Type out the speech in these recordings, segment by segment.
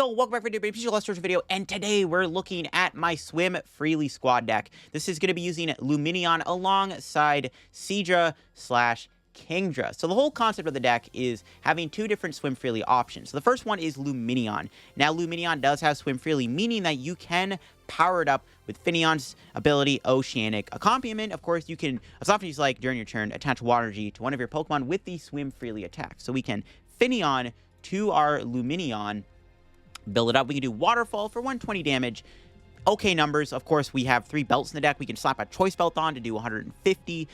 Yo, welcome back for a PTCGO Let's Search video, and today we're looking at my Swim Freely squad deck. This is going to be using Lumineon alongside Seadra / Kingdra. So the whole concept of the deck is having two different Swim Freely options. So the first one is Lumineon. Now Lumineon does have Swim Freely, meaning that you can power it up with Finneon's ability, Oceanic Accompaniment. Of course, you can, as often as you like during your turn, attach Water Energy to one of your Pokemon with the Swim Freely attack. So we can Finneon to our Lumineon, build it up. We can do Waterfall for 120 damage. Okay numbers. Of course, we have 3 belts in the deck. We can slap a Choice Belt on to do 150.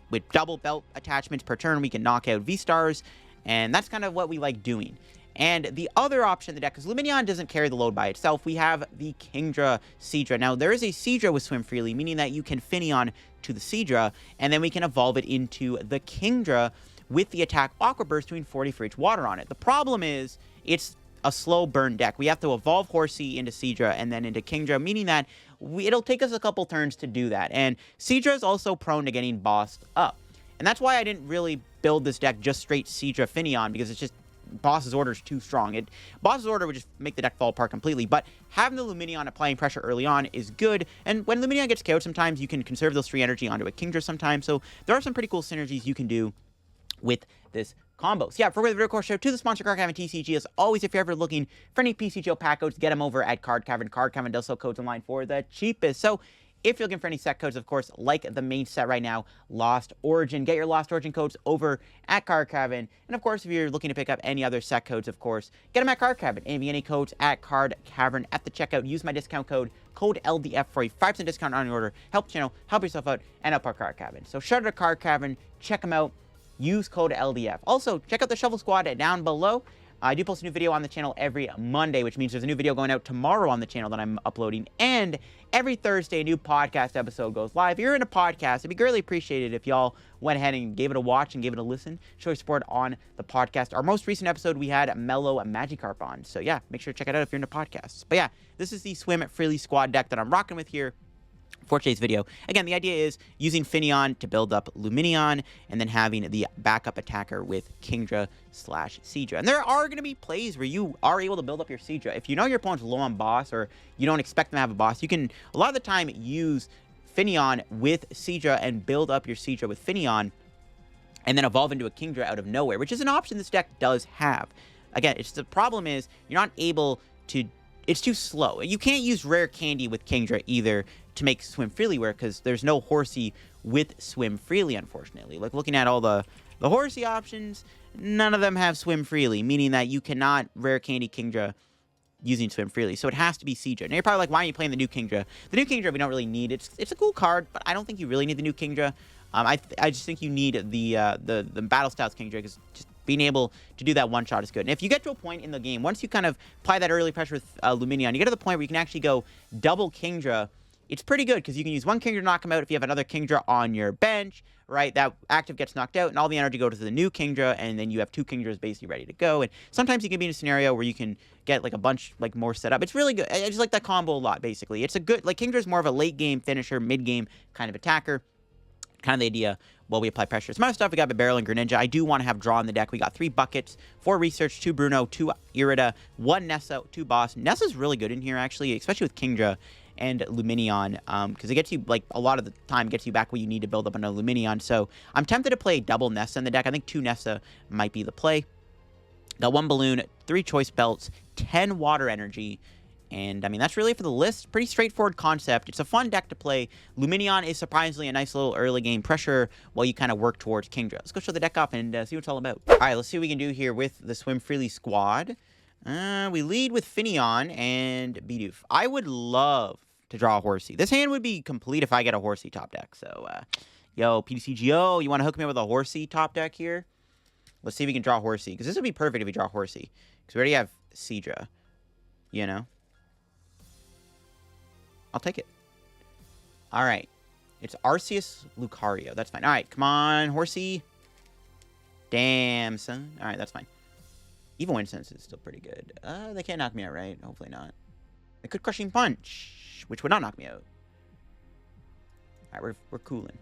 With double belt attachments per turn, we can knock out V-Stars. And that's kind of what we like doing. And the other option in the deck, because Lumineon doesn't carry the load by itself, we have the Kingdra Seadra. Now, there is a Seadra with Swim Freely, meaning that you can Finneon to the Seadra, and then we can evolve it into the Kingdra with the attack Aqua Burst, doing 40 for each water on it. The problem is, it's a slow burn deck. We have to evolve Horsea into Seadra and then into Kingdra, meaning that it'll take us a couple turns to do that. And Seadra is also prone to getting bossed up. And that's why I didn't really build this deck just straight Seadra Finneon, because it's just Boss's Order is too strong. Boss's Order would just make the deck fall apart completely, but having the Lumineon applying pressure early on is good, and when Lumineon gets KO'd sometimes, you can conserve those free energy onto a Kingdra sometimes, so there are some pretty cool synergies you can do with this combo. So yeah, for the video course show to the sponsor Card Cavern TCG. As always, if you're ever looking for any PTCGO pack codes, get them over at Card Cavern. Card Cavern does sell codes online for the cheapest. So if you're looking for any set codes, of course, like the main set right now, Lost Origin, get your Lost Origin codes over at Card Cavern. And of course, if you're looking to pick up any other set codes, of course, get them at Card Cavern. And if you get any codes at Card Cavern at the checkout, use my discount code LDF for a 5% discount on your order. Help the channel, help yourself out, and help our Card Cavern. So shout out to Card Cavern, check them out. Use code LDF. Also, check out the Shovel Squad down below. I do post a new video on the channel every Monday, which means there's a new video going out tomorrow on the channel that I'm uploading. And every Thursday, a new podcast episode goes live. If you're in a podcast, it'd be greatly appreciated if y'all went ahead and gave it a watch and gave it a listen. Show your support on the podcast. Our most recent episode, we had Mellow Magikarp on. So yeah, make sure to check it out if you're into podcasts. But yeah, this is the Swim Freely squad deck that I'm rocking with here for today's video. Again, the idea is using Finneon to build up Lumineon and then having the backup attacker with Kingdra / Seadra. And there are going to be plays where you are able to build up your Seadra. If you know your opponent's low on boss or you don't expect them to have a boss, you can a lot of the time use Finneon with Seadra and build up your Seadra with Finneon and then evolve into a Kingdra out of nowhere, which is an option this deck does have. Again, the problem is you're not able to, it's too slow. You can't use Rare Candy with Kingdra either to make Swim Freely work, because there's no Horsea with Swim Freely, unfortunately. Like, looking at all the Horsea options, none of them have Swim Freely, meaning that you cannot Rare Candy Kingdra using Swim Freely. So it has to be Seadra. Now you're probably like, why are you playing the new Kingdra? The new Kingdra we don't really need. It's a cool card, but I don't think you really need the new Kingdra. I just think you need the Battle Styles Kingdra, because just being able to do that one shot is good. And if you get to a point in the game, once you kind of apply that early pressure with Lumineon, you get to the point where you can actually go double Kingdra. It's pretty good, because you can use one Kingdra to knock him out if you have another Kingdra on your bench, right? That active gets knocked out, and all the energy goes to the new Kingdra, and then you have 2 Kingdras basically ready to go. And sometimes you can be in a scenario where you can get, like, a bunch, like, more set up. It's really good. I just like that combo a lot, basically. It's a good, like, Kingdra's more of a late-game finisher, mid-game kind of attacker. Kind of the idea while we apply pressure. Some other stuff, we got Bibarel and Greninja. I do want to have draw in the deck. We got 3 buckets, 4 research, 2 Bruno, 2 Irida, 1 Nessa, 2 boss. Nessa's really good in here, actually, especially with Kingdra and Lumineon, because it gets you, like, a lot of the time gets you back what you need to build up another Lumineon. So I'm tempted to play double Nessa in the deck. I think 2 Nessa might be the play. Got 1 balloon, 3 choice belts, 10 water energy. And, I mean, that's really for the list. Pretty straightforward concept. It's a fun deck to play. Lumineon is surprisingly a nice little early game pressure while you kind of work towards Kingdra. Let's go show the deck up and see what it's all about. All right, let's see what we can do here with the Swim Freely squad. We lead with Finneon and Bidoof. I would love to draw a Horsea. This hand would be complete if I get a Horsea top deck. So, yo, PTCGO, you want to hook me up with a Horsea top deck here? Let's see if we can draw Horsea, because this would be perfect if we draw Horsea, because we already have Seadra, you know? I'll take it. All right. It's Arceus Lucario. That's fine. All right, come on, Horsea. Damn, son. All right, that's fine. Evolution Incense is still pretty good. They can't knock me out, right? Hopefully not. They could Crushing Punch, which would not knock me out. All right, we're cooling.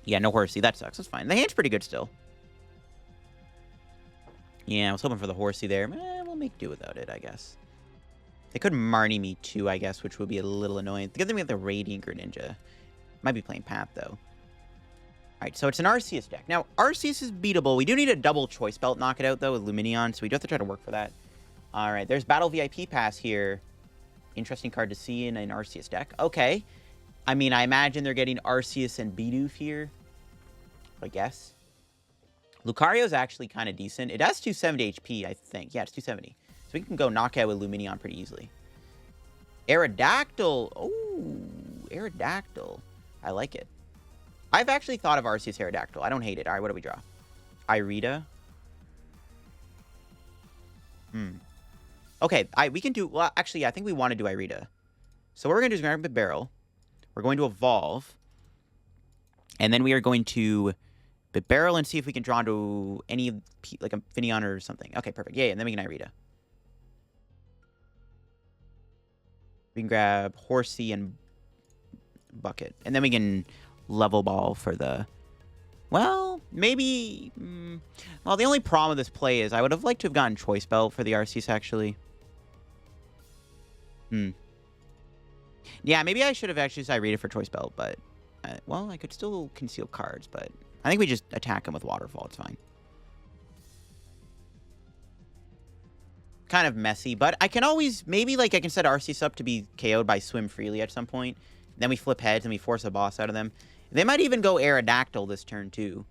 Yeah, no Horsea. That sucks. That's fine. The hand's pretty good still. Yeah, I was hoping for the Horsea there. We'll make do without it, I guess. They could Marnie me too, I guess, which would be a little annoying. The good thing we have the Radiant Greninja. Might be playing Path, though. Alright, so it's an Arceus deck. Now, Arceus is beatable. We do need a double Choice Belt knock it out, though, with Lumineon, so we do have to try to work for that. Alright, there's Battle VIP Pass here. Interesting card to see in an Arceus deck. Okay. I mean, I imagine they're getting Arceus and Bidoof here. I guess. Lucario's actually kind of decent. It has 270 HP, I think. Yeah, it's 270. So we can go knockout with Lumineon pretty easily. Aerodactyl. Oh, Aerodactyl. I like it. I've actually thought of Arceus Aerodactyl. I don't hate it. All right, what do we draw? Irida. Okay, we can do... Well, actually, yeah, I think we want to do Irida. So what we're going to do is we're going to grab Bibarel. We're going to evolve. And then we are going to Bibarel and see if we can draw into any... Like a Finneon or something. Okay, perfect. Yeah, and then we can Irida. We can grab Horsea and Bucket. And then we can Level Ball for the... Well, maybe... Well, the only problem with this play is I would have liked to have gotten Choice Belt for the Arceus, actually. Yeah, maybe I should have actually used Irida for Choice Belt, but... well, I could still conceal cards, but... I think we just attack him with Waterfall. It's fine. Kind of messy, but I can always... Maybe, like, I can set Arceus up to be KO'd by Swim Freely at some point. Then we flip heads and we force a boss out of them. They might even go Aerodactyl this turn, too.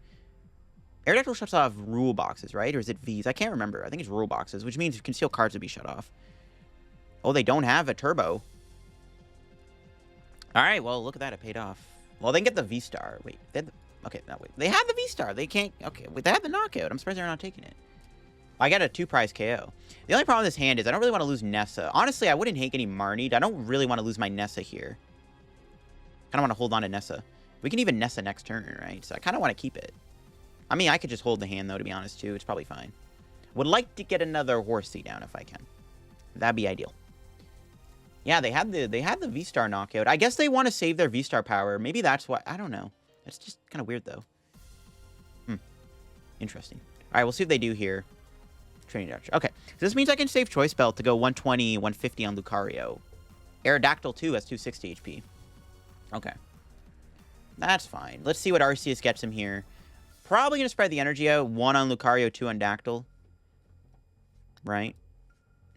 Aerodactyl shuts off rule boxes, right? Or is it Vs? I can't remember. I think it's rule boxes, which means concealed cards would be shut off. Oh, they don't have a turbo. All right, well, look at that. It paid off. Well, they can get the V-Star. Wait, they had the... Okay, no, wait. They have the V-Star. They can't... Okay, wait, they have the knockout. I'm surprised they're not taking it. I got a 2-prize KO. The only problem with this hand is I don't really want to lose Nessa. Honestly, I wouldn't hate getting Marnied. I don't really want to lose my Nessa here. I kind of want to hold on to Nessa. We can even Nessa next turn, right? So I kind of want to keep it. I mean, I could just hold the hand, though, to be honest, too. It's probably fine. Would like to get another Horsea down if I can. That'd be ideal. Yeah, they had the V-Star knockout. I guess they want to save their V-Star power. Maybe that's why. I don't know. That's just kind of weird, though. Interesting. All right, we'll see what they do here. Training Dodge. Okay, so this means I can save Choice Belt to go 120, 150 on Lucario. Aerodactyl, too, has 260 HP. Okay. That's fine. Let's see what Arceus gets him here. Probably going to spread the energy out. 1 on Lucario, 2 on Dactyl. Right?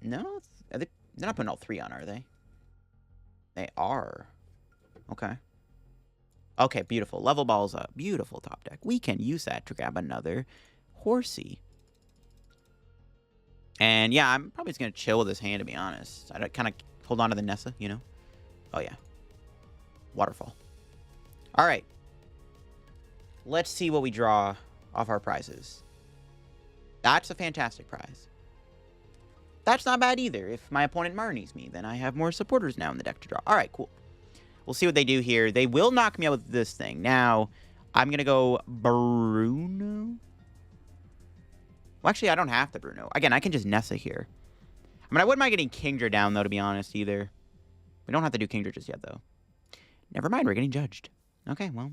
No? They're not putting all 3 on, are they? They are. Okay. Okay, beautiful. Level Ball's up. Beautiful top deck. We can use that to grab another Horsea. And yeah, I'm probably just going to chill with this hand, to be honest. I kind of hold on to the Nessa, you know? Oh, yeah. Waterfall. All right. Let's see what we draw off our prizes. That's a fantastic prize. That's not bad either. If my opponent Marnies me, then I have more supporters now in the deck to draw. All right, cool. We'll see what they do here. They will knock me out with this thing. Now, I'm going to go Bruno. Well, actually, I don't have to Bruno. Again, I can just Nessa here. I mean, I wouldn't mind getting Kingdra down, though, to be honest, either. We don't have to do Kingdra just yet, though. Never mind, we're getting judged. Okay, well,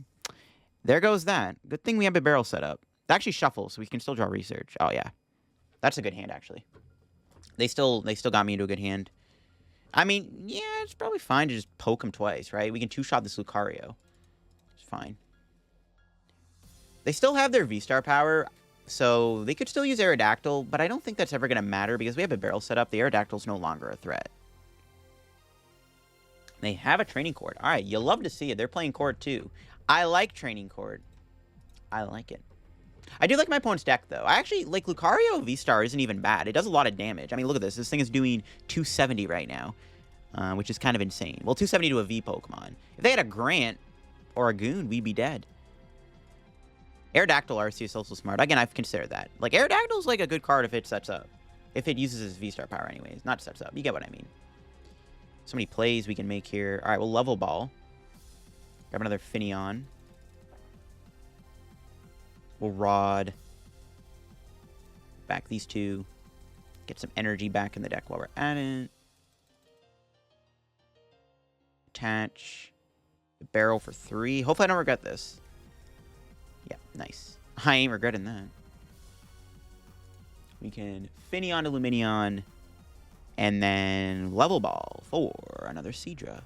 there goes that. Good thing we have a barrel set up. It actually shuffles, so we can still draw research. Oh, yeah. That's a good hand, actually. They still got me into a good hand. I mean, yeah, it's probably fine to just poke him twice, right? We can 2-shot this Lucario. It's fine. They still have their V-Star power, so they could still use Aerodactyl, but I don't think that's ever going to matter because we have a barrel set up. The Aerodactyl's no longer a threat. They have a Training Court. All right, you love to see it. They're playing Court, too. I like Training Court. I like it. I do like my opponent's deck, though. I actually, like, Lucario V-Star isn't even bad. It does a lot of damage. I mean, look at this. This thing is doing 270 right now, which is kind of insane. Well, 270 to a V Pokemon. If they had a Grant or a Goon, we'd be dead. Aerodactyl Arceus is also smart. Again, I've considered that. Like, Aerodactyl's, like, a good card if it sets up. If it uses its V-Star power anyways. Not sets up. You get what I mean. So many plays we can make here. All right, we'll Level Ball. Grab another Finneon. We'll Rod. Back these two. Get some energy back in the deck while we're at it. Attach. The barrel for 3. Hopefully I don't regret this. Yeah, nice. I ain't regretting that. We can Finneon to Lumineon. And then Level Ball for another Seadra.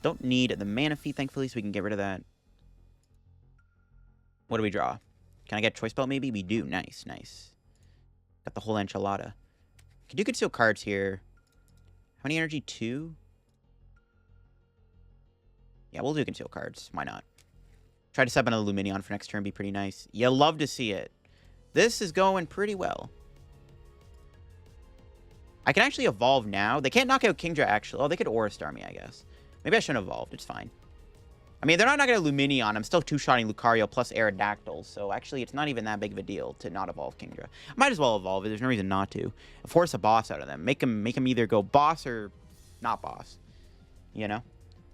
Don't need the Manaphy, thankfully, so we can get rid of that. What do we draw? Can I get Choice Belt, maybe? We do. Nice, nice. Got the whole enchilada. Can do conceal cards here. How many energy? 2? Yeah, we'll do conceal cards. Why not? Try to set up another Lumineon for next turn. Be pretty nice. You love to see it. This is going pretty well. I can actually evolve now. They can't knock out Kingdra, actually. Oh, they could Aura Star me, I guess. Maybe I shouldn't have evolved. It's fine. I mean, they're not knocking out Lumineon. I'm still two-shotting Lucario plus Aerodactyl. So, actually, it's not even that big of a deal to not evolve Kingdra. I might as well evolve it. There's no reason not to. Force a boss out of them. Make them either go boss or not boss. You know?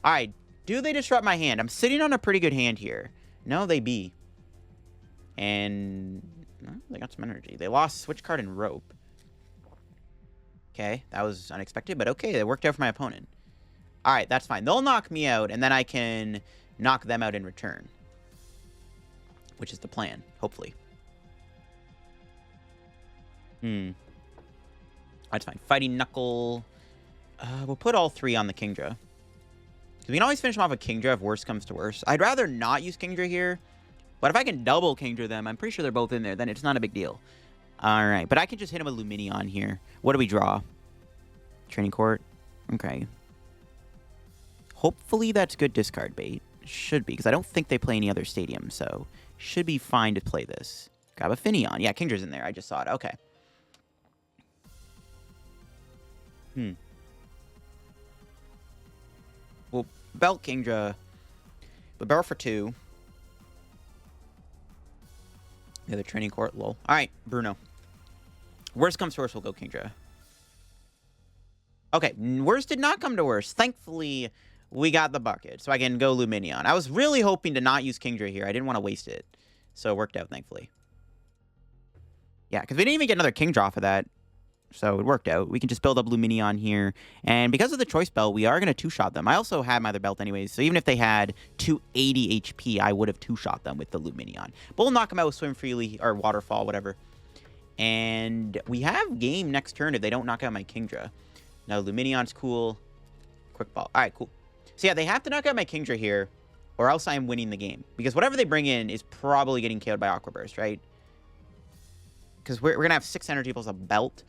All right. Do they disrupt my hand? I'm sitting on a pretty good hand here. No, they be. And no, they got some energy. They lost Switch Card and Rope. Okay, that was unexpected, but okay, that worked out for my opponent. All right, that's fine. They'll knock me out, and then I can knock them out in return. Which is the plan, hopefully. That's fine. Fighting Knuckle. We'll put all 3 on the Kingdra. We can always finish them off with Kingdra if worse comes to worse. I'd rather not use Kingdra here. But if I can double Kingdra them, I'm pretty sure they're both in there. Then it's not a big deal. Alright, but I can just hit him with Lumineon here. What do we draw? Training Court? Okay. Hopefully that's good discard bait. Should be, because I don't think they play any other stadium, so should be fine to play this. Grab a Finneon. Yeah, Kingdra's in there. I just saw it. Okay. Well, Belt Kingdra. Bibarel for 2. The other Training Court, lol. Alright, Bruno. Worst comes to worst, we'll go Kingdra. Okay, worst did not come to worst. Thankfully, we got the bucket, so I can go Lumineon. I was really hoping to not use Kingdra here. I didn't want to waste it. So it worked out, thankfully. Yeah, because we didn't even get another Kingdra off of that. So it worked out. We can just build up Lumineon here. And because of the Choice Belt, we are going to two-shot them. I also had my other belt anyways, so even if they had 280 HP, I would have two-shot them with the Lumineon. But we'll knock them out with Swim Freely, or Waterfall, whatever. And we have game next turn if they don't knock out my Kingdra. Now, Lumineon's cool. Quick Ball. All right, cool. So yeah, they have to knock out my Kingdra here, or else I'm winning the game. Because whatever they bring in is probably getting KO'd by Aqua Burst, right? Because we're going to have 6 energy plus a belt.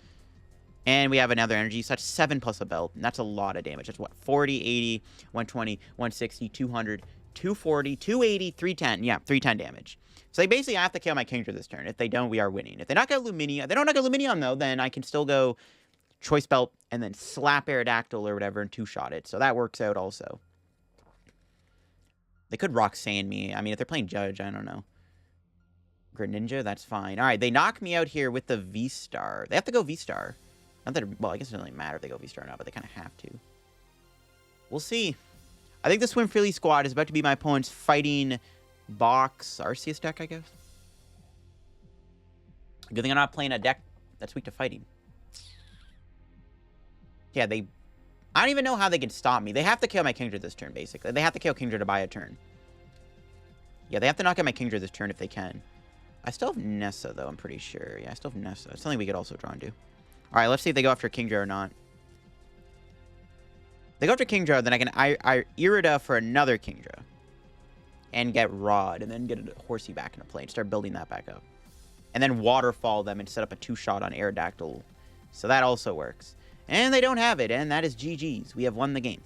And we have another energy, so that's 7 plus a belt. And that's a lot of damage. That's what? 40, 80, 120, 160, 200, 240, 280, 310. Yeah, 310 damage. So they basically have to kill my Kingdra this turn. If they don't, we are winning. If they knock out Lumineon, they don't knock out Lumineon, though, then I can still go Choice Belt and then slap Aerodactyl or whatever and two-shot it. So that works out also. They could Roxanne me. I mean, if they're playing Judge, I don't know. Greninja, that's fine. All right, they knock me out here with the V-Star. They have to go V-Star. Not that, well, I guess it doesn't really matter if they go V-Star or not, but they kind of have to. We'll see. I think the Swim Freely squad is about to be my opponent's fighting box Arceus deck, I guess. Good thing I'm not playing a deck that's weak to fighting. Yeah, I don't even know how they can stop me. They have to kill my Kingdra this turn, basically. They have to kill Kingdra to buy a turn. Yeah, they have to knock out my Kingdra this turn if they can. I still have Nessa, though, I'm pretty sure. Yeah, I still have Nessa. It's something we could also draw and do. All right, let's see if they go after Kingdra or not. They go after Kingdra, then I can Irida for another Kingdra. And get Rod, and then get a Horsea back into play and start building that back up. And then Waterfall them and set up a two-shot on Aerodactyl. So that also works. And they don't have it, and that is GG's. We have won the game.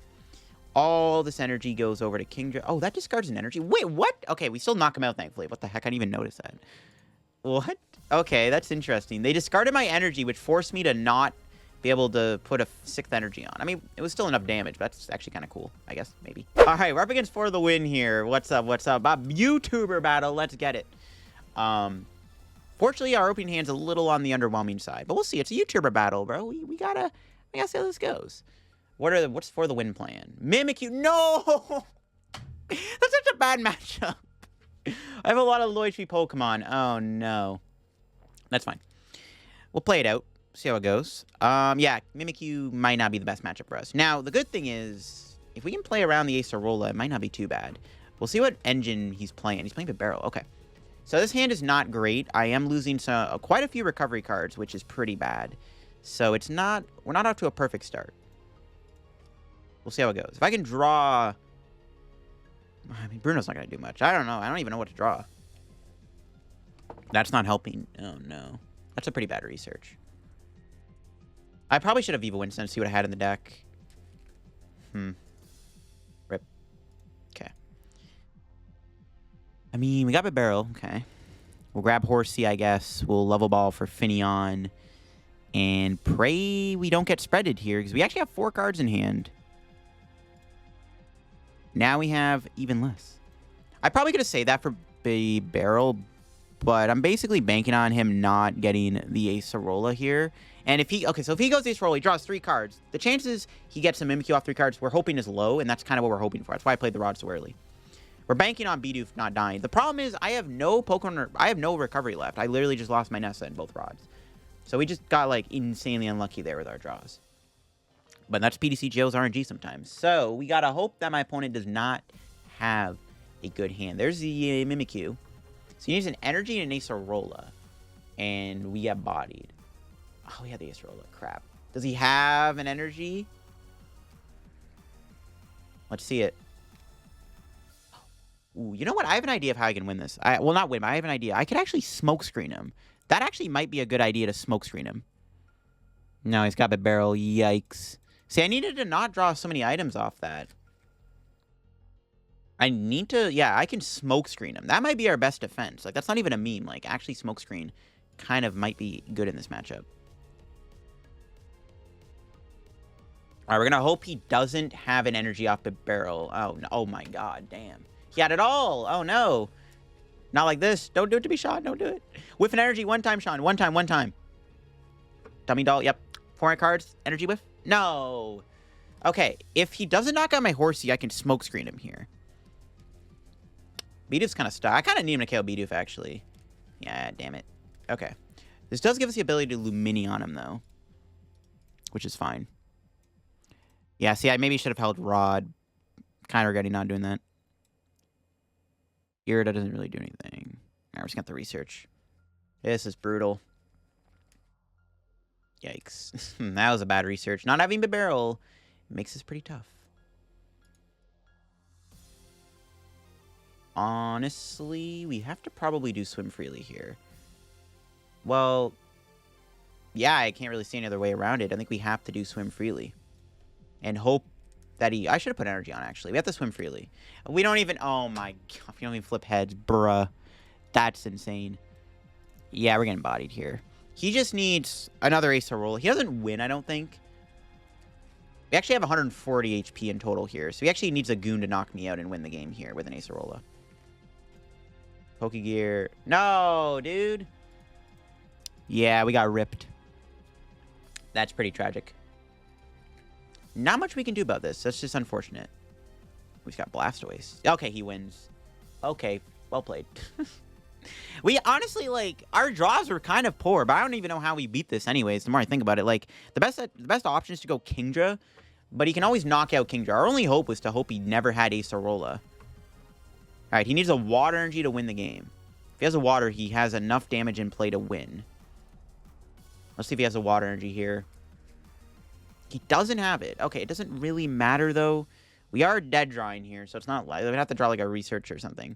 All this energy goes over to Kingdra. Oh, that discards an energy? Wait, what? Okay, we still knock him out, thankfully. What the heck? I didn't even notice that. What? Okay, that's interesting. They discarded my energy, which forced me to not be able to put a 6th energy on. I mean, it was still enough damage, but that's actually kind of cool, I guess, maybe. All right, we're up against For the Win here. What's up, what's up? YouTuber battle, let's get it. Fortunately, our opening hand's a little on the underwhelming side, but we'll see. It's a YouTuber battle, bro. We gotta see how this goes. What's For the Win plan? Mimikyu, no! That's such a bad matchup. I have a lot of low HP Pokemon. Oh, no. That's fine. We'll play it out. See how it goes. Yeah, Mimikyu might not be the best matchup for us. Now, the good thing is, if we can play around the Acerola, it might not be too bad. We'll see what engine he's playing. He's playing Bibarel. Okay. So this hand is not great. I am losing quite a few recovery cards, which is pretty bad. So it's not... We're not off to a perfect start. We'll see how it goes. If I can draw... I mean, Bruno's not going to do much. I don't know. I don't even know what to draw. That's not helping. Oh, no. That's a pretty bad research. I probably should have Evolution Incense, see what I had in the deck. Rip. Okay. I mean, we got Bibarel. Okay. We'll grab Horsea, I guess. We'll level ball for Finneon. And pray we don't get spreaded here, because we actually have 4 cards in hand. Now we have even less. I probably could have saved that for Bibarel, but I'm basically banking on him not getting the Acerola here. And if he... Okay, so if he goes Acerola, he draws 3 cards. The chances he gets a Mimikyu off 3 cards we're hoping is low, and that's kind of what we're hoping for. That's why I played the Rod so early. We're banking on Bidoof not dying. The problem is I have no Pokemon... I have no recovery left. I literally just lost my Nessa in both Rods. So we just got, like, insanely unlucky there with our draws. But that's PTCGO's RNG sometimes. So we gotta hope that my opponent does not have a good hand. There's the Mimikyu. So he needs an energy and an Acerola. And we get bodied. Oh, we had the Acerola. Crap. Does he have an energy? Let's see it. Ooh, you know what? I have an idea of how I can win this. Well, not win, but I have an idea. I could actually smokescreen him. That actually might be a good idea to smokescreen him. No, he's got Bibarel. Yikes. See, I needed to not draw so many items off that. I need to... Yeah, I can smokescreen him. That might be our best defense. Like, that's not even a meme. Like, actually smokescreen kind of might be good in this matchup. All right, we're going to hope he doesn't have an energy off Bibarel. Oh, no. Oh, my God. Damn. He had it all. Oh, no. Not like this. Don't do it to be shot. Don't do it. Whiff an energy. One time, Sean. One time. Dummy doll. Yep. 4 cards. Energy whiff. No. Okay. If he doesn't knock out my Horsea, I can smokescreen him here. Bidoof's kind of stuck. I kind of need him to KO Bidoof, actually. Yeah, damn it. Okay. This does give us the ability to Lumineon him, though. Which is fine. Yeah, see, I maybe should have held Rod. Kind of regretting not doing that. Irida doesn't really do anything. Alright, we're just got the research. This is brutal. Yikes. That was a bad research. Not having Bibarel makes this pretty tough. Honestly, we have to probably do Swim Freely here. Well, yeah, I can't really see any other way around it. I think we have to do Swim Freely. And hope that he... I should have put energy on, actually. We have to Swim Freely. We don't even... Oh, my God. We don't even flip heads. Bruh. That's insane. Yeah, we're getting bodied here. He just needs another Acerola. He doesn't win, I don't think. We actually have 140 HP in total here. So he actually needs a goon to knock me out and win the game here with an Acerola. Pokegear. No, dude. Yeah, we got ripped. That's pretty tragic. Not much we can do about this. That's just unfortunate. We've got Blastoise. Okay, he wins. Okay, well played. We honestly, like, our draws were kind of poor, but I don't even know how we beat this anyways, the more I think about it. Like, the best option is to go Kingdra, but he can always knock out Kingdra. Our only hope was to hope he never had Acerola. Alright, he needs a Water Energy to win the game. If he has a Water, he has enough damage in play to win. Let's see if he has a Water Energy here. He doesn't have it. Okay, it doesn't really matter, though. We are dead drawing here, so it's not like... We'd have to draw, like, a research or something.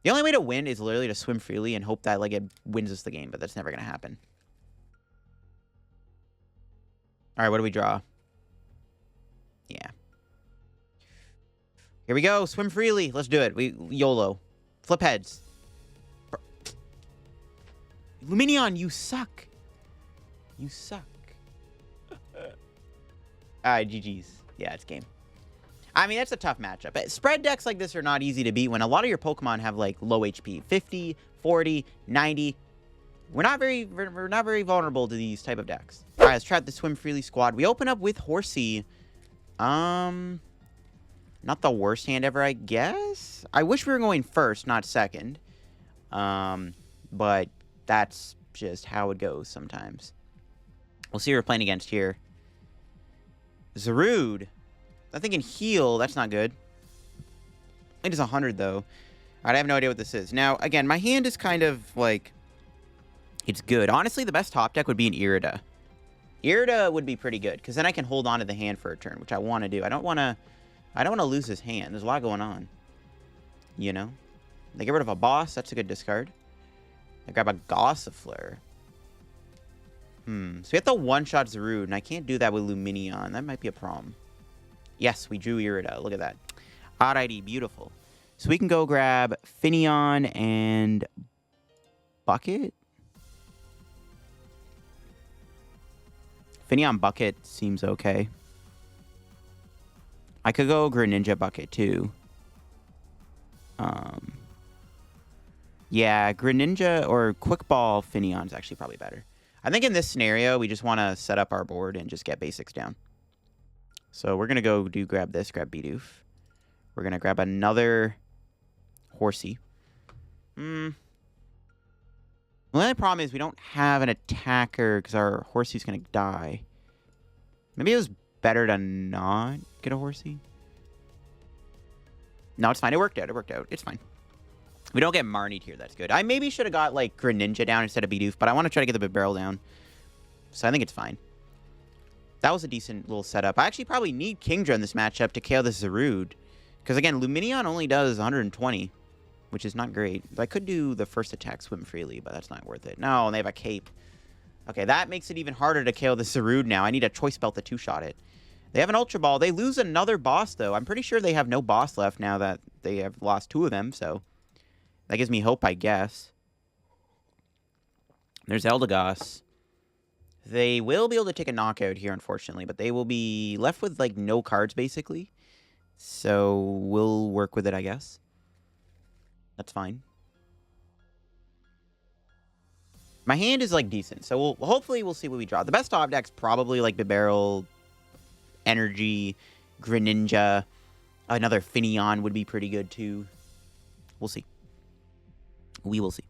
The only way to win is literally to Swim Freely and hope that, like, it wins us the game, but that's never going to happen. All right, what do we draw? Yeah. Here we go. Swim Freely. Let's do it. We YOLO. Flip heads. Lumineon, you suck. You suck. Alright, GG's. Yeah, it's game. I mean, that's a tough matchup. Spread decks like this are not easy to beat when a lot of your Pokemon have, like, low HP. 50, 40, 90. We're not very vulnerable to these type of decks. Alright, let's try out the Swim Freely squad. We open up with Horsea. Not the worst hand ever, I guess? I wish we were going first, not second. But that's just how it goes sometimes. We'll see who we're playing against here. Zarude. I'm thinking heal. That's not good. It is 100, though. All right, I have no idea what this is. Now, again, my hand is kind of, like... It's good. Honestly, the best top deck would be an Irida. Irida would be pretty good, because then I can hold on to the hand for a turn, which I want to do. I don't want to lose his hand. There's a lot going on. You know? They get rid of a boss. That's a good discard. They grab a Gossifleur. So we have to one-shot Zarude, and I can't do that with Lumineon. That might be a problem. Yes, we drew Irida. Look at that. Alrighty, beautiful. So we can go grab Finneon and Bucket. Finneon Bucket seems okay. I could go Greninja Bucket too. Yeah, Greninja or Quick Ball Finneon is actually probably better. I think in this scenario, we just want to set up our board and just get basics down. So we're going to go grab this, grab Bidoof. We're going to grab another Horsea. The only problem is we don't have an attacker because our Horsea's going to die. Maybe it was better to not get a Horsea. No, it's fine. It worked out. It worked out. It's fine. We don't get Marnied here. That's good. I maybe should have got, like, Greninja down instead of Bidoof, but I want to try to get the Bibarel down. So I think it's fine. That was a decent little setup. I actually probably need Kingdra in this matchup to KO this Zarude. Because, again, Lumineon only does 120, which is not great. I could do the first attack Swim Freely, but that's not worth it. No, and they have a cape. Okay, that makes it even harder to KO the Zarude now. I need a Choice Belt to two-shot it. They have an Ultra Ball. They lose another boss, though. I'm pretty sure they have no boss left now that they have lost 2 of them, so that gives me hope, I guess. There's Eldegoss. They will be able to take a knockout here, unfortunately, but they will be left with, like, no cards, basically. So we'll work with it, I guess. That's fine. My hand is, like, decent, so hopefully we'll see what we draw. The best top deck's probably, like, Bibarel, Energy, Greninja. Another Finneon would be pretty good, too. We'll see. We will see.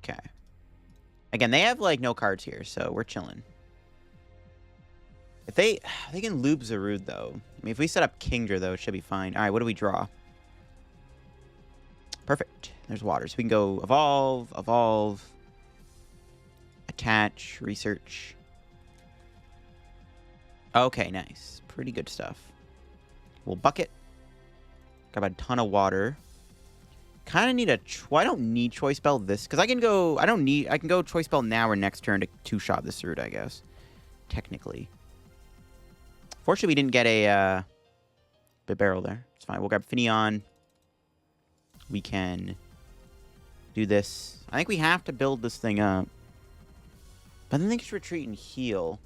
Okay. Again, they have, like, no cards here, so we're chilling. If they can loop Zarude, though. I mean, if we set up Kingdra, though, it should be fine. All right, what do we draw? Perfect. There's water. So we can go evolve, evolve, attach, research. Okay, nice. Pretty good stuff. We'll bucket. Got a ton of water. Kind of need a... I don't need Choice Belt this, because I can go... I can go Choice Belt now or next turn to two-shot this Zarude, I guess. Technically. Fortunately, we didn't get a Bibarel there. It's fine. We'll grab Finneon. We can do this. I think we have to build this thing up. But then they just retreat and heal.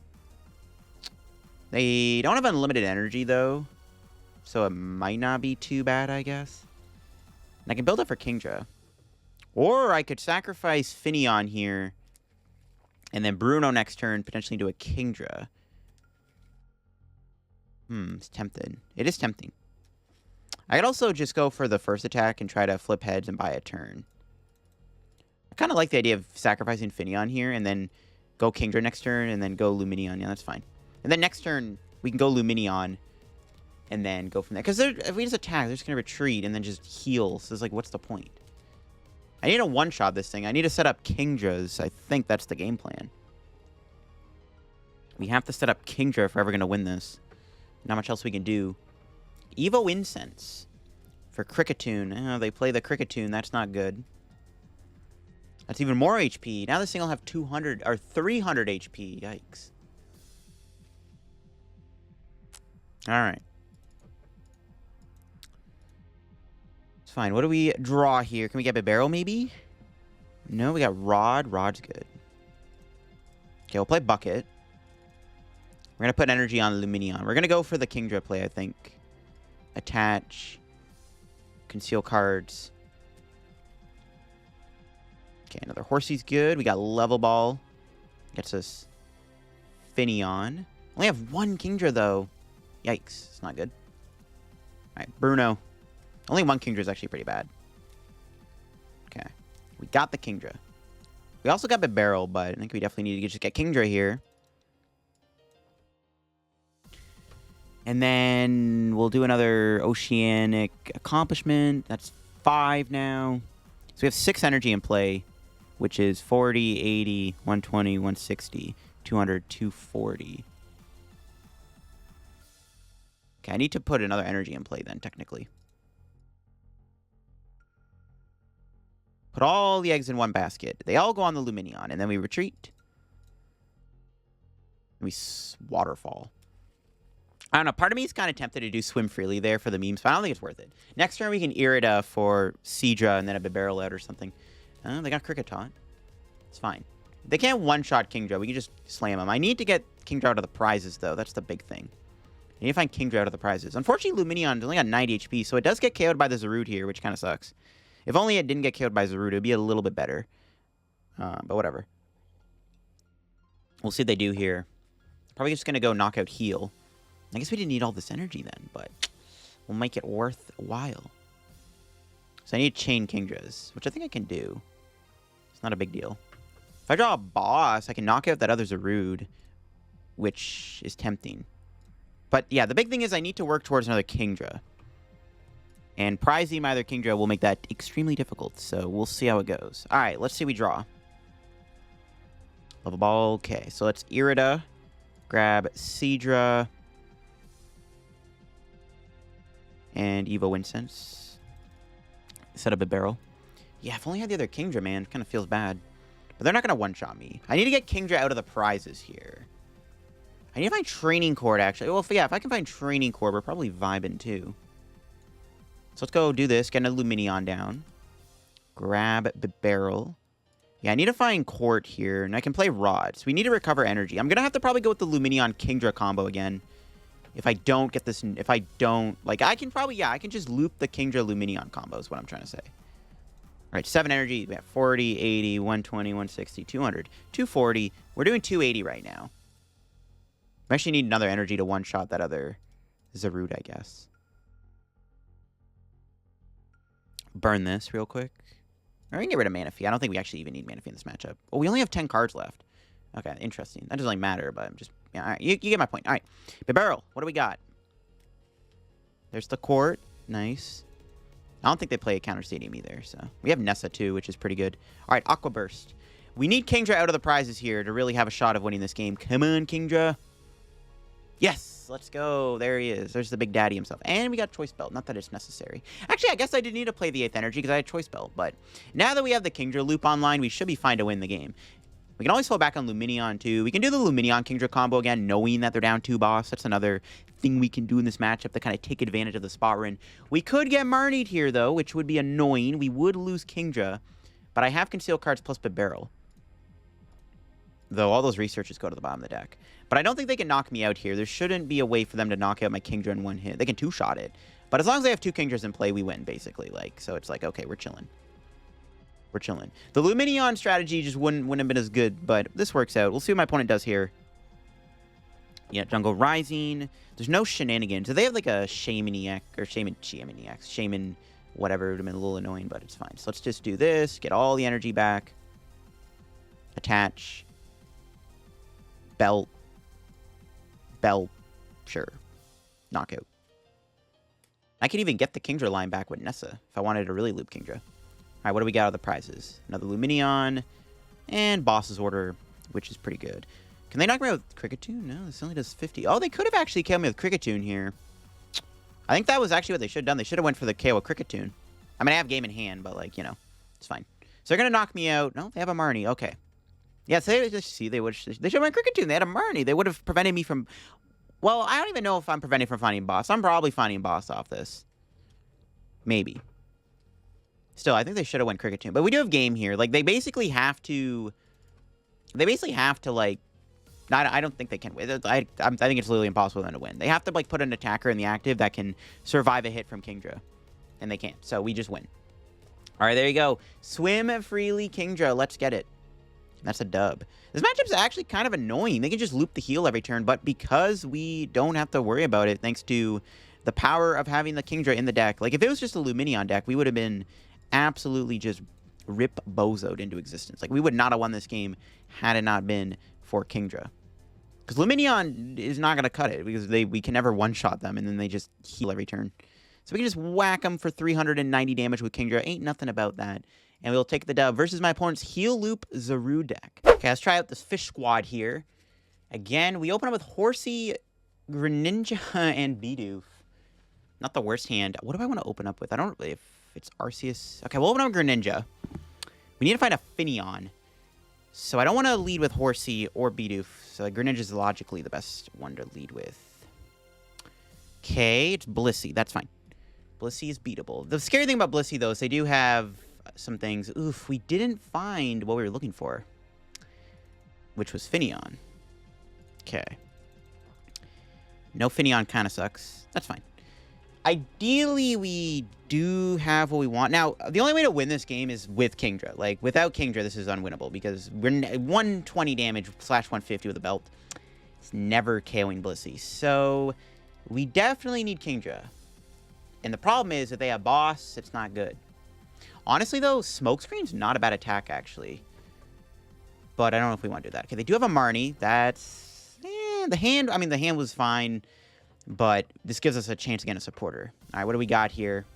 They don't have unlimited energy, though. So it might not be too bad, I guess. And I can build up for Kingdra. Or I could sacrifice Finneon here. And then Bruno next turn, potentially do a Kingdra. It's tempted. It is tempting. I could also just go for the first attack and try to flip heads and buy a turn. I kind of like the idea of sacrificing Finneon here and then go Kingdra next turn and then go Lumineon. Yeah, that's fine. And then next turn, we can go Lumineon and then go from there. Because if we just attack, they're just going to retreat and then just heal. So it's like, what's the point? I need a one-shot this thing. I need to set up Kingdras. I think that's the game plan. We have to set up Kingdra if we're ever going to win this. Not much else we can do. Evo Incense for Cricketune. Oh, they play the Cricketune. That's not good. That's even more HP. Now this thing will have 200 or 300 HP. Yikes. All right. It's fine. What do we draw here? Can we get Bibarel maybe? No, we got Rod. Rod's good. Okay, we'll play Bucket. We're going to put energy on Lumineon. We're going to go for the Kingdra play, I think. Attach. Conceal cards. Okay, another Horsea's good. We got Level Ball. Gets us Finneon. Only have one Kingdra, though. Yikes. It's not good. All right, Bruno. Only one Kingdra is actually pretty bad. Okay. We got the Kingdra. We also got Bibarel, but I think we definitely need to just get Kingdra here. And then we'll do another Oceanic Accomplishment. That's 5 now. So we have 6 energy in play, which is 40, 80, 120, 160. 200, 240. Okay, I need to put another energy in play then, technically. Put all the eggs in one basket. They all go on the Lumineon, and then we retreat. We waterfall. I don't know. Part of me is kind of tempted to do Swim Freely there for the memes, but I don't think it's worth it. Next turn, we can Irida for Seadra and then a Bibarel out or something. They got Cricket Taunt. It's fine. They can't one-shot Kingdra. We can just slam them. I need to get Kingdra out of the prizes, though. That's the big thing. I need to find Kingdra out of the prizes. Unfortunately, Lumineon only got 90 HP, so it does get KO'd by the Zarude here, which kind of sucks. If only it didn't get KO'd by Zarude, it would be a little bit better. But whatever. We'll see what they do here. Probably just going to go knockout heal. I guess we didn't need all this energy then, but we'll make it worthwhile. So I need to chain Kingdras, which I think I can do. It's not a big deal. If I draw a boss, I can knock out that other Zarude, which is tempting. But yeah, the big thing is I need to work towards another Kingdra. And prizing my other Kingdra will make that extremely difficult, so we'll see how it goes. Alright, let's see we draw. Level Ball, okay. So let's Irida, grab Seadra, and Evo Incense. Set up a barrel. Yeah, if only I had the other Kingdra, man. Kind of feels bad. But they're not going to one-shot me. I need to get Kingdra out of the prizes here. I need to find Training Court, actually. Well, yeah, if I can find Training Court, we're probably vibing, too. So let's go do this. Get a Lumineon down. Grab Bibarel. Yeah, I need to find Court here, and I can play Rod. So we need to recover energy. I'm going to have to probably go with the Lumineon Kingdra combo again. If I don't get this, if I don't, like, I can probably, yeah, I can just loop the Kingdra Lumineon combo is what I'm trying to say. All right, 7 energy. We have 40, 80, 120, 160, 200, 240. We're doing 280 right now. I actually need another energy to one-shot that other Zarude, I guess. Burn this real quick. Or we can get rid of Manaphy. I don't think we actually even need Manaphy in this matchup. Oh, we only have 10 cards left. Okay, interesting. That doesn't really matter, but I'm just... Yeah, all right. You get my point. All right. Bibarel, what do we got? There's the Court. Nice. I don't think they play a counter stadium either, so... We have Nessa, too, which is pretty good. All right, Aqua Burst. We need Kingdra out of the prizes here to really have a shot of winning this game. Come on, Kingdra. Yes! Let's go. There he is. There's the big daddy himself. And we got Choice Belt. Not that it's necessary. Actually, I guess I didn't need to play the 8th energy because I had Choice Belt, but now that we have the Kingdra loop online, we should be fine to win the game. We can always fall back on Lumineon, too. We can do the Lumineon Kingdra combo again, knowing that they're down 2 boss. That's another thing we can do in this matchup to kind of take advantage of the spot we're in. We could get Marnied here, though, which would be annoying. We would lose Kingdra, but I have Concealed cards plus Bibarel. Though all those researches go to the bottom of the deck. But I don't think they can knock me out here. There shouldn't be a way for them to knock out my Kingdra in one hit. They can 2-shot it. But as long as they have 2 Kingdras in play, we win, basically. Like, so it's like, okay, we're chilling. We're chilling. The Lumineon strategy just wouldn't have been as good, but this works out. We'll see what my opponent does here. Yeah, Jungle Rising. There's no shenanigans. Do they have like a Shamaniac or Shaman whatever? It would have been a little annoying, but it's fine. So let's just do this. Get all the energy back. Attach. Belt. Sure. Knockout. I could even get the Kingdra line back with Nessa if I wanted to really loop Kingdra. All right, what do we got out of the prizes? Another Lumineon and Boss's Order, which is pretty good. Can they knock me out with Cricketune? No, this only does 50. Oh, they could have actually killed me with Cricketune here. I think that was actually what they should have done. They should have went for the KO with Cricketune. I mean, I have game in hand, but, like, you know, it's fine. So they're going to knock me out. No, they have a Marnie. Okay. Yeah, so they should have went Cricketune. They had a Marnie. They would have prevented me from... Well, I don't even know if I'm prevented from finding boss. I'm probably finding boss off this. Maybe. Still, I think they should have went Cricketune. But we do have game here. Like, they basically have to... like... I don't think they can win. I think it's literally impossible for them to win. They have to, like, put an attacker in the active that can survive a hit from Kingdra. And they can't. So we just win. All right, there you go. Swim Freely Kingdra. Let's get it. That's a dub. This matchup's actually kind of annoying. They can just loop the heal every turn, but because we don't have to worry about it, thanks to the power of having the Kingdra in the deck. Like, if it was just a Lumineon deck, we would have been absolutely just rip-bozoed into existence. Like, we would not have won this game had it not been for Kingdra. Because Lumineon is not going to cut it, because we can never one-shot them, and then they just heal every turn. So we can just whack them for 390 damage with Kingdra. Ain't nothing about that. And we'll take the dub versus my opponent's Heal Loop Zarude deck. Okay, let's try out this Fish Squad here. Again, we open up with Horsea, Greninja, and Bidoof. Not the worst hand. What do I want to open up with? I don't really... If it's Arceus... Okay, we'll open up Greninja. We need to find a Finneon. So I don't want to lead with Horsea or Bidoof. So like, Greninja is logically the best one to lead with. Okay, it's Blissey. That's fine. Blissey is beatable. The scary thing about Blissey, though, is they do have some things. Oof, we didn't find what we were looking for, which was Finneon. Okay. No Finneon kind of sucks. That's fine. Ideally, we do have what we want. Now, the only way to win this game is with Kingdra. Like, without Kingdra, this is unwinnable because we're 120 damage / 150 with a belt. It's never KOing Blissey. So, we definitely need Kingdra. And the problem is, if they have boss, it's not good. Honestly, though, Smokescreen's not a bad attack, actually. But I don't know if we want to do that. Okay, they do have a Marnie. That's... the hand... I mean, the hand was fine. But this gives us a chance to get a supporter. All right, what do we got here?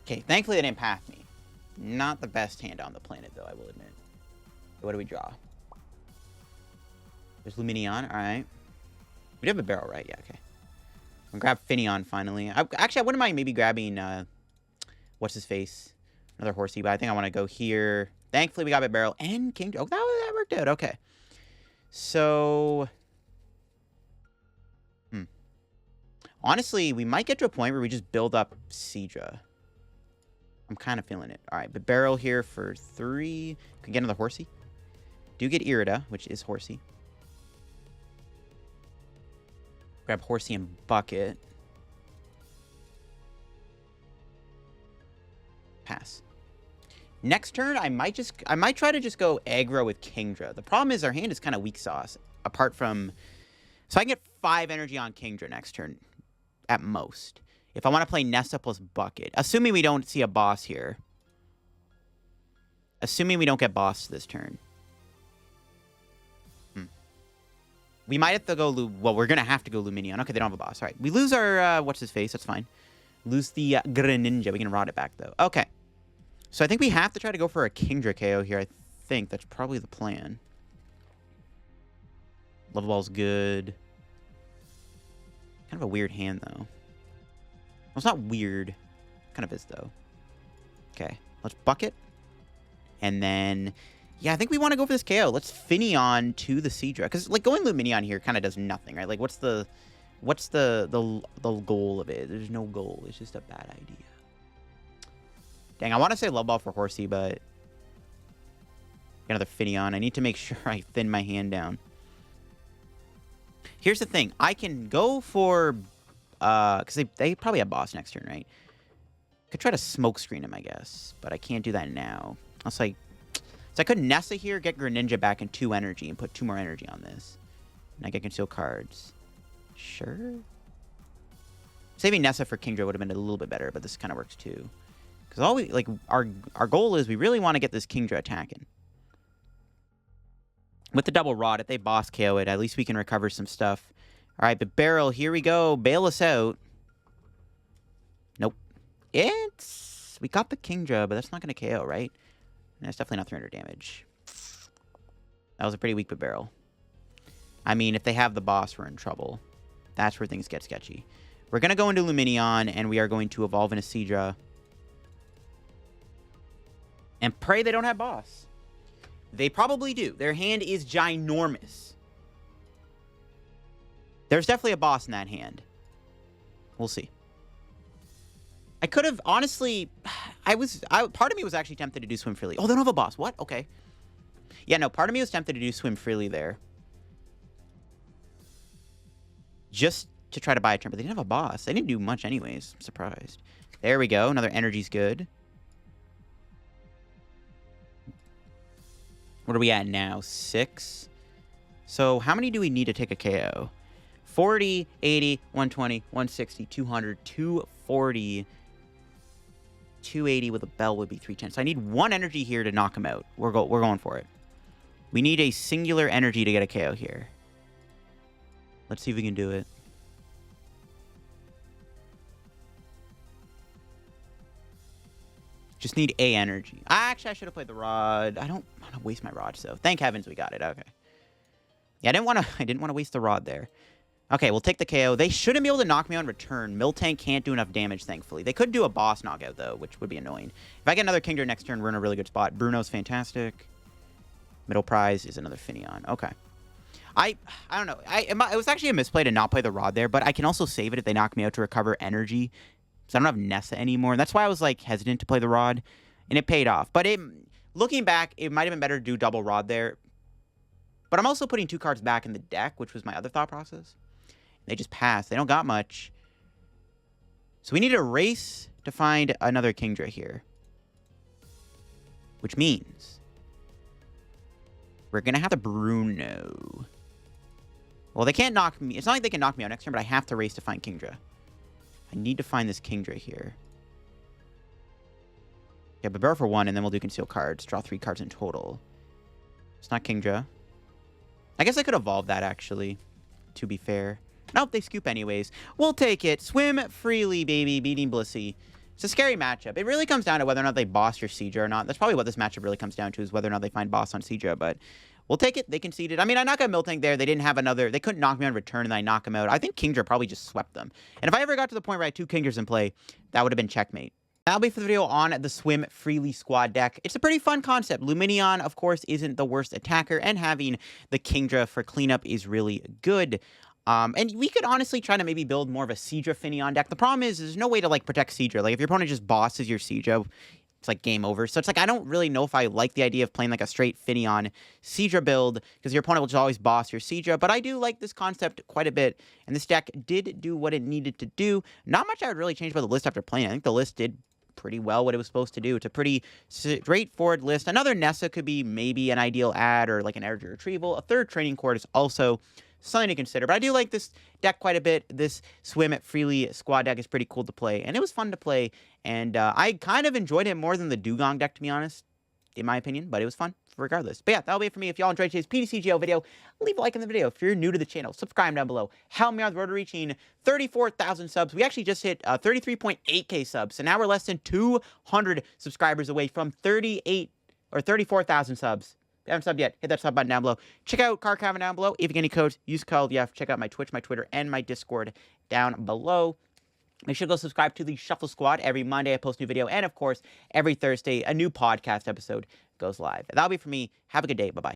Okay, thankfully they didn't path me. Not the best hand on the planet, though, I will admit. What do we draw? There's Lumineon. All right. We do have a barrel, right? Yeah, okay. I'm going to grab Finneon, finally. Actually, I wouldn't mind maybe grabbing... what's his face? Another Horsea, but I think I want to go here. Thankfully, we got Bibarel and Kingdra. Oh, that worked out. Okay. So... honestly, we might get to a point where we just build up Seadra. I'm kind of feeling it. All right, Bibarel here for 3. Can get another Horsea. Do get Irida, which is Horsea. Grab Horsea and Bucket. Pass. Next turn, I might try to just go aggro with Kingdra. The problem is our hand is kind of weak sauce. Apart from... So I can get 5 energy on Kingdra next turn. At most. If I want to play Nessa plus Bucket. Assuming we don't see a boss here. Assuming we don't get boss this turn. We might have to go... Well, we're going to have to go Lumineon. Okay, they don't have a boss. All right. We lose our... what's his face? That's fine. Lose the Greninja. We can rod it back, though. Okay. So I think we have to try to go for a Kingdra KO here. I think that's probably the plan. Level Ball's good. Kind of a weird hand, though. Well, it's not weird. Kind of is, though. Okay. Let's Bucket. And then... yeah, I think we want to go for this KO. Let's Finneon to the Seadra. Because, like, going Lumineon here kind of does nothing, right? Like, what's the goal of it? There's no goal. It's just a bad idea. Dang, I want to say Level Ball for Horsea, but... another Finneon. I need to make sure I thin my hand down. Here's the thing. I can go for... because they probably have boss next turn, right? Could try to Smokescreen him, I guess. But I can't do that now. I'll say... so I could Nessa here, get Greninja back in 2 energy, and put 2 more energy on this. And I get conceal cards. Sure. Saving Nessa for Kingdra would have been a little bit better, but this kind of works too. Because all we... like, our goal is we really want to get this Kingdra attacking. With the double rod, if they boss KO it, at least we can recover some stuff. All right, but Bibarel, here we go. Bail us out. Nope. It's... we got the Kingdra, but that's not going to KO, right? And that's definitely not 300 damage. That was a pretty weak Bibarel. I mean, if they have the boss, we're in trouble. That's where things get sketchy. We're going to go into Lumineon, and we are going to evolve into Seadra. And pray they don't have boss. They probably do. Their hand is ginormous. There's definitely a boss in that hand. We'll see. I could have, honestly, part of me was actually tempted to do Swim Freely. Oh, they don't have a boss. What? Okay. Yeah, no, part of me was tempted to do Swim Freely there. Just to try to buy a turn, but they didn't have a boss. They didn't do much anyways. I'm surprised. There we go. Another energy's good. What are we at now? 6. So how many do we need to take a KO? 40, 80, 120, 160, 200, 240... 280 with a bell would be 310. So I need 1 energy here to knock him out. We're going for it. We need a singular energy to get a KO here. Let's see if we can do it. Just need a energy. Actually, I should have played the Rod. I don't want to waste my Rod, so thank heavens we got it. Okay. Yeah, I didn't want to waste the Rod there. Okay, we'll take the KO. They shouldn't be able to knock me on return. Miltank can't do enough damage, thankfully. They could do a boss knockout, though, which would be annoying. If I get another Kingdra next turn, we're in a really good spot. Bruno's fantastic. Middle prize is another Finneon. Okay. I don't know. It was actually a misplay to not play the Rod there, but I can also save it if they knock me out to recover energy. So I don't have Nessa anymore. That's why I was, like, hesitant to play the Rod, and it paid off. But looking back, it might have been better to do double Rod there. But I'm also putting 2 cards back in the deck, which was my other thought process. They just passed. They don't got much. So we need a race to find another Kingdra here. Which means we're going to have to Bruno. Well, they can't knock me. It's not like they can knock me out next turn, but I have to race to find Kingdra. I need to find this Kingdra here. Yeah, Bibarel for 1, and then we'll do conceal cards. Draw 3 cards in total. It's not Kingdra. I guess I could evolve that, actually, to be fair. Nope, they scoop anyways. We'll take it. Swim Freely, baby, beating Blissey. It's a scary matchup. It really comes down to whether or not they boss your Seadra or not. That's probably what this matchup really comes down to, is whether or not they find boss on Seadra, but we'll take it. They conceded. I mean, I knocked out Miltank there. They didn't have another. They couldn't knock me on return, and I knock them out. I think Kingdra probably just swept them. And if I ever got to the point where I had 2 Kingdras in play, that would have been checkmate. That'll be for the video on the Swim Freely squad deck. It's a pretty fun concept. Lumineon, of course, isn't the worst attacker, and having the Kingdra for cleanup is really good. And we could honestly try to maybe build more of a Seadra Finneon deck. The problem is there's no way to, like, protect Seadra. Like, if your opponent just bosses your Seadra, it's, like, game over. So it's, like, I don't really know if I like the idea of playing, like, a straight Finneon Seadra build, because your opponent will just always boss your Seadra. But I do like this concept quite a bit, and this deck did do what it needed to do. Not much I would really change about the list after playing. I think the list did pretty well what it was supposed to do. It's a pretty straightforward list. Another Nessa could be maybe an ideal add, or, like, an energy retrieval. A third Training Court is also something to consider, but I do like this deck quite a bit. This Swim Freely squad deck is pretty cool to play, and it was fun to play, and I kind of enjoyed it more than the Dugong deck, to be honest, in my opinion, but it was fun regardless. But yeah, that'll be it for me. If y'all enjoyed today's PTCGO video, leave a like in the video. If you're new to the channel, subscribe down below. Help me on the road to reaching 34,000 subs. We actually just hit 33.8k subs, so now we're less than 200 subscribers away from 34,000 subs. If you haven't subbed yet, hit that sub button down below. Check out card comment down below. If you get any codes, use code YEF. Check out my Twitch, my Twitter, and my Discord down below. Make sure to go subscribe to the Shuffle Squad. Every Monday I post a new video, and of course, every Thursday a new podcast episode goes live. That'll be for me. Have a good day. Bye-bye.